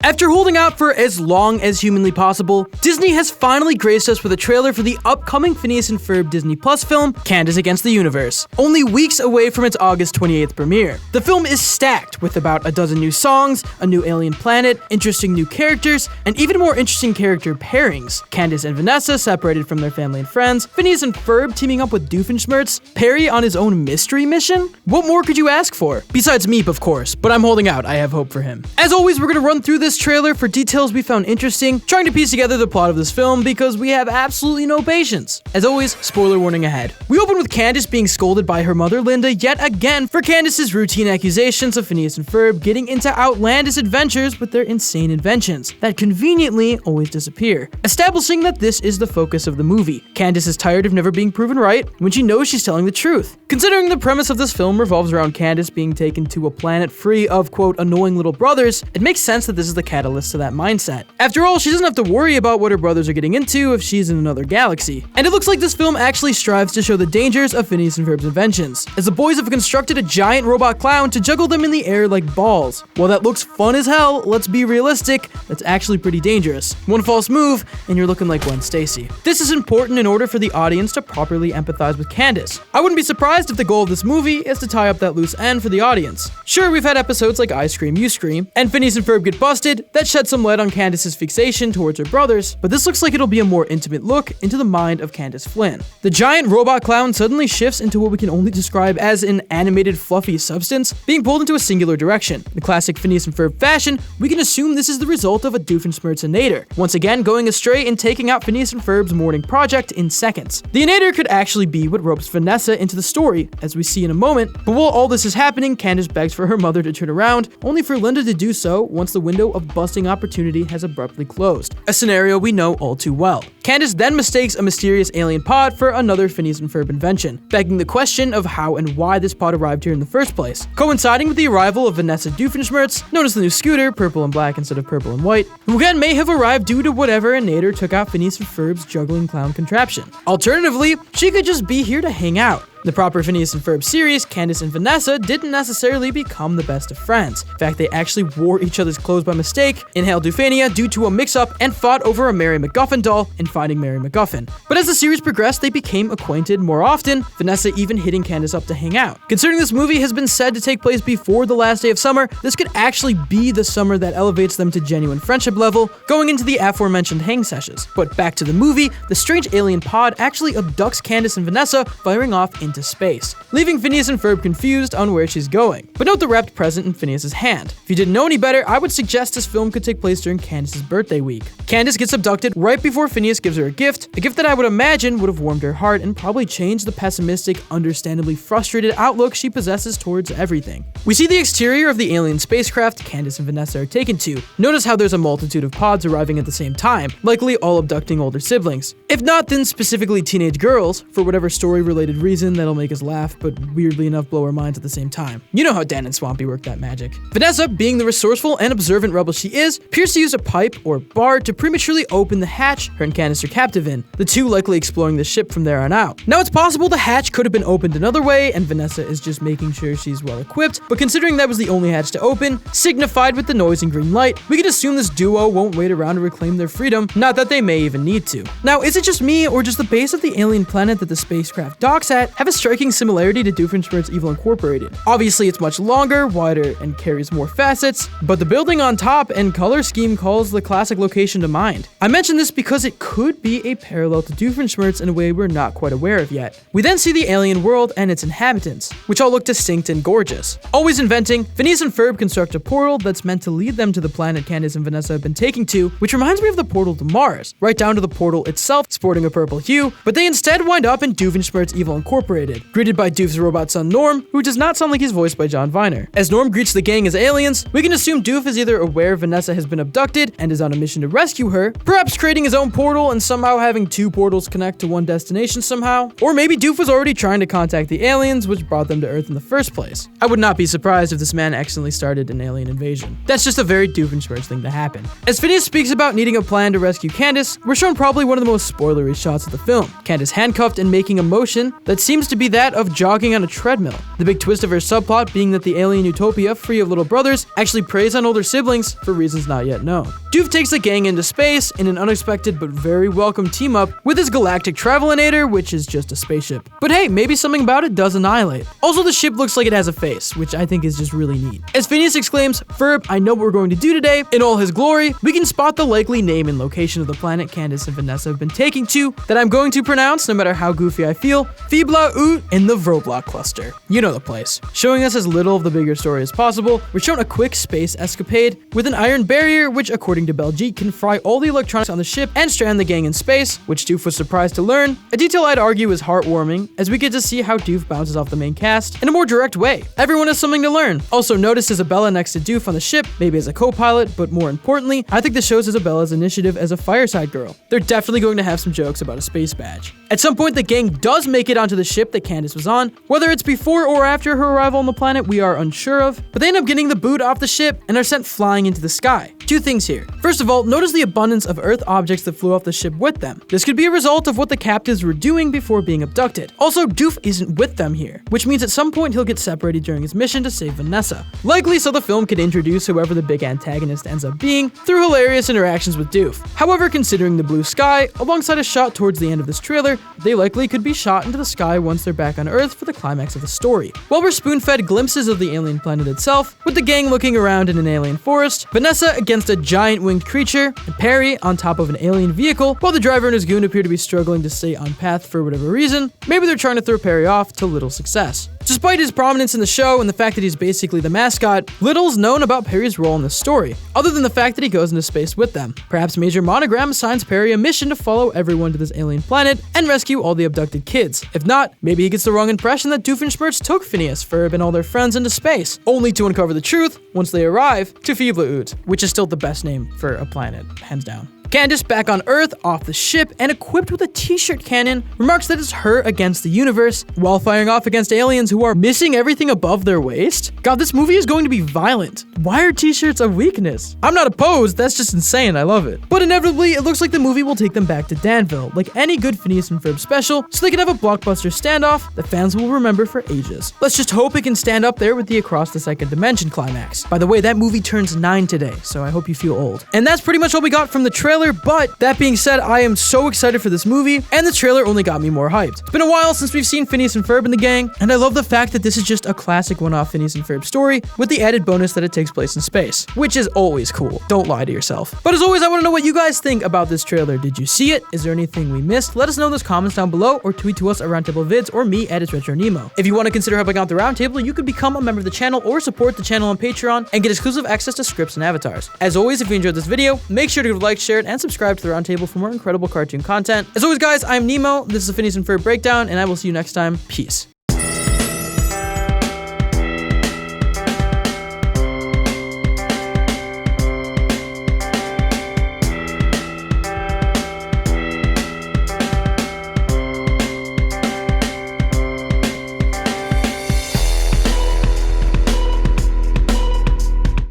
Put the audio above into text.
After holding out for as long as humanly possible, Disney has finally graced us with a trailer for the upcoming Phineas and Ferb Disney Plus film, Candace Against the Universe, only weeks away from its August 28th premiere. The film is stacked with about a dozen new songs, a new alien planet, interesting new characters, and even more interesting character pairings. Candace and Vanessa separated from their family and friends, Phineas and Ferb teaming up with Doofenshmirtz, Perry on his own mystery mission? What more could you ask for? Besides Meep, of course, but I'm holding out, I have hope for him. As always, we're gonna run through this trailer for details we found interesting, trying to piece together the plot of this film because we have absolutely no patience. As always, spoiler warning ahead. We open with Candace being scolded by her mother Linda yet again for Candace's routine accusations of Phineas and Ferb getting into outlandish adventures with their insane inventions that conveniently always disappear, establishing that this is the focus of the movie. Candace is tired of never being proven right when she knows she's telling the truth. Considering the premise of this film revolves around Candace being taken to a planet free of, quote, annoying little brothers, it makes sense that this is the catalyst to that mindset. After all, she doesn't have to worry about what her brothers are getting into if she's in another galaxy. And it looks like this film actually strives to show the dangers of Phineas and Ferb's inventions, as the boys have constructed a giant robot clown to juggle them in the air like balls. While that looks fun as hell, let's be realistic, that's actually pretty dangerous. One false move, and you're looking like Gwen Stacy. This is important in order for the audience to properly empathize with Candace. I wouldn't be surprised if the goal of this movie is to tie up that loose end for the audience. Sure, we've had episodes like I Scream, You Scream, and Phineas and Ferb get busted, that shed some light on Candace's fixation towards her brothers, but this looks like it'll be a more intimate look into the mind of Candace Flynn. The giant robot clown suddenly shifts into what we can only describe as an animated fluffy substance, being pulled into a singular direction. In classic Phineas and Ferb fashion, we can assume this is the result of a Doofenshmirtz-inator, once again going astray and taking out Phineas and Ferb's morning project in seconds. The inator could actually be what ropes Vanessa into the story, as we see in a moment, but while all this is happening, Candace begs for her mother to turn around, only for Linda to do so once the window of busting opportunity has abruptly closed, a scenario we know all too well. Candace then mistakes a mysterious alien pod for another Phineas and Ferb invention, begging the question of how and why this pod arrived here in the first place, coinciding with the arrival of Vanessa Doofenshmirtz, known as the new Scooter, purple and black instead of purple and white, who again may have arrived due to whatever inator took out Phineas and Ferb's juggling clown contraption. Alternatively, she could just be here to hang out. In the proper Phineas and Ferb series, Candace and Vanessa didn't necessarily become the best of friends. In fact, they actually wore each other's clothes by mistake, inhaled Doofania due to a mix-up, and fought over a Mary MacGuffin doll in Finding Mary MacGuffin. But as the series progressed, they became acquainted more often, Vanessa even hitting Candace up to hang out. Considering this movie has been said to take place before the last day of summer, this could actually be the summer that elevates them to genuine friendship level, going into the aforementioned hang sessions. But back to the movie, the strange alien pod actually abducts Candace and Vanessa, firing off into space, leaving Phineas and Ferb confused on where she's going. But note the wrapped present in Phineas's hand. If you didn't know any better, I would suggest this film could take place during Candace's birthday week. Candace gets abducted right before Phineas gives her a gift that I would imagine would have warmed her heart and probably changed the pessimistic, understandably frustrated outlook she possesses towards everything. We see the exterior of the alien spacecraft Candace and Vanessa are taken to. Notice how there's a multitude of pods arriving at the same time, likely all abducting older siblings. If not, then specifically teenage girls, for whatever story-related reason that'll make us laugh, but weirdly enough blow our minds at the same time. You know how Dan and Swampy work that magic. Vanessa, being the resourceful and observant rebel she is, appears to use a pipe or bar to prematurely open the hatch her and Candace are captive in, the two likely exploring the ship from there on out. Now it's possible the hatch could have been opened another way and Vanessa is just making sure she's well equipped, but considering that was the only hatch to open, signified with the noise and green light, we can assume this duo won't wait around to reclaim their freedom, not that they may even need to. Now, is it just me or does the base of the alien planet that the spacecraft docks at have a striking similarity to Doofenshmirtz Evil Incorporated? Obviously, it's much longer, wider, and carries more facets, but the building on top and color scheme calls the classic location to mind. I mention this because it could be a parallel to Doofenshmirtz in a way we're not quite aware of yet. We then see the alien world and its inhabitants, which all look distinct and gorgeous. Always inventing, Phineas and Ferb construct a portal that's meant to lead them to the planet Candace and Vanessa have been taking to, which reminds me of the portal to Mars, right down to the portal itself sporting a purple hue, but they instead wind up in Doofenshmirtz Evil Incorporated, greeted by Doof's robot son Norm, who does not sound like he's voiced by John Viner. As Norm greets the gang as aliens, we can assume Doof is either aware Vanessa has been abducted and is on a mission to rescue her, perhaps creating his own portal and somehow having two portals connect to one destination somehow, or maybe Doof was already trying to contact the aliens which brought them to Earth in the first place. I would not be surprised if this man accidentally started an alien invasion. That's just a very Doofenshmirtz thing to happen. As Phineas speaks about needing a plan to rescue Candace, we're shown probably one of the most spoilery shots of the film. Candace handcuffed and making a motion that seems to be that of jogging on a treadmill. The big twist of her subplot being that the alien utopia, free of little brothers, actually preys on older siblings for reasons not yet known. Doof takes the gang into space in an unexpected but very welcome team-up with his galactic travelinator, which is just a spaceship. But hey, maybe something about it does annihilate. Also, the ship looks like it has a face, which I think is just really neat. As Phineas exclaims, "Ferb, I know what we're going to do today," in all his glory, we can spot the likely name and location of the planet Candace and Vanessa have been taking to, that I'm going to pronounce no matter how goofy I feel, Fibla Ut in the Vroblock cluster. You know the place. Showing us as little of the bigger story as possible, we're shown a quick space escapade with an iron barrier which, according to Belgique, can fry all the electronics on the ship and strand the gang in space, which Doof was surprised to learn, a detail I'd argue is heartwarming, as we get to see how Doof bounces off the main cast in a more direct way. Everyone has something to learn. Also, notice Isabella next to Doof on the ship, maybe as a co-pilot, but more importantly, I think this shows Isabella's initiative as a fireside girl. They're definitely going to have some jokes about a space badge. At some point, the gang does make it onto the ship that Candace was on. Whether it's before or after her arrival on the planet, we are unsure of, but they end up getting the boot off the ship and are sent flying into the sky. Two things here. First of all, notice the abundance of Earth objects that flew off the ship with them. This could be a result of what the captives were doing before being abducted. Also, Doof isn't with them here, which means at some point he'll get separated during his mission to save Vanessa. Likely so the film could introduce whoever the big antagonist ends up being through hilarious interactions with Doof. However, considering the blue sky, alongside a shot towards the end of this trailer, they likely could be shot into the sky once they're back on Earth for the climax of the story. While we're spoon-fed glimpses of the alien planet itself, with the gang looking around in an alien forest, Vanessa against a giant winged creature, and Perry on top of an alien vehicle, while the driver and his goon appear to be struggling to stay on path for whatever reason, maybe they're trying to throw Perry off to little success. Despite his prominence in the show and the fact that he's basically the mascot, little's known about Perry's role in the story, other than the fact that he goes into space with them. Perhaps Major Monogram assigns Perry a mission to follow everyone to this alien planet and rescue all the abducted kids. If not, maybe he gets the wrong impression that Doofenshmirtz took Phineas, Ferb, and all their friends into space, only to uncover the truth once they arrive to Fibla Ut, which is still the best name for a planet, hands down. Candace, back on Earth, off the ship, and equipped with a t-shirt cannon, remarks that it's her against the universe, while firing off against aliens who are missing everything above their waist. God, this movie is going to be violent. Why are t-shirts a weakness? I'm not opposed, that's just insane, I love it. But inevitably, it looks like the movie will take them back to Danville, like any good Phineas and Ferb special, so they can have a blockbuster standoff that fans will remember for ages. Let's just hope it can stand up there with the Across the Second Dimension climax. By the way, that movie turns 9 today, so I hope you feel old. And that's pretty much all we got from the trailer. But that being said, I am so excited for this movie, and the trailer only got me more hyped. It's been a while since we've seen Phineas and Ferb in the gang, and I love the fact that this is just a classic one-off Phineas and Ferb story with the added bonus that it takes place in space, which is always cool. Don't lie to yourself. But as always, I want to know what you guys think about this trailer. Did you see it? Is there anything we missed? Let us know in those comments down below, or tweet to us at Roundtable Vids or me at @ItsRetroNemo. If you want to consider helping out the Roundtable, you could become a member of the channel or support the channel on Patreon and get exclusive access to scripts and avatars. As always, if you enjoyed this video, make sure to like, share it, and subscribe to the Roundtable for more incredible cartoon content. As always, guys, I'm Nemo. This is the Phineas and Ferb breakdown, and I will see you next time. Peace.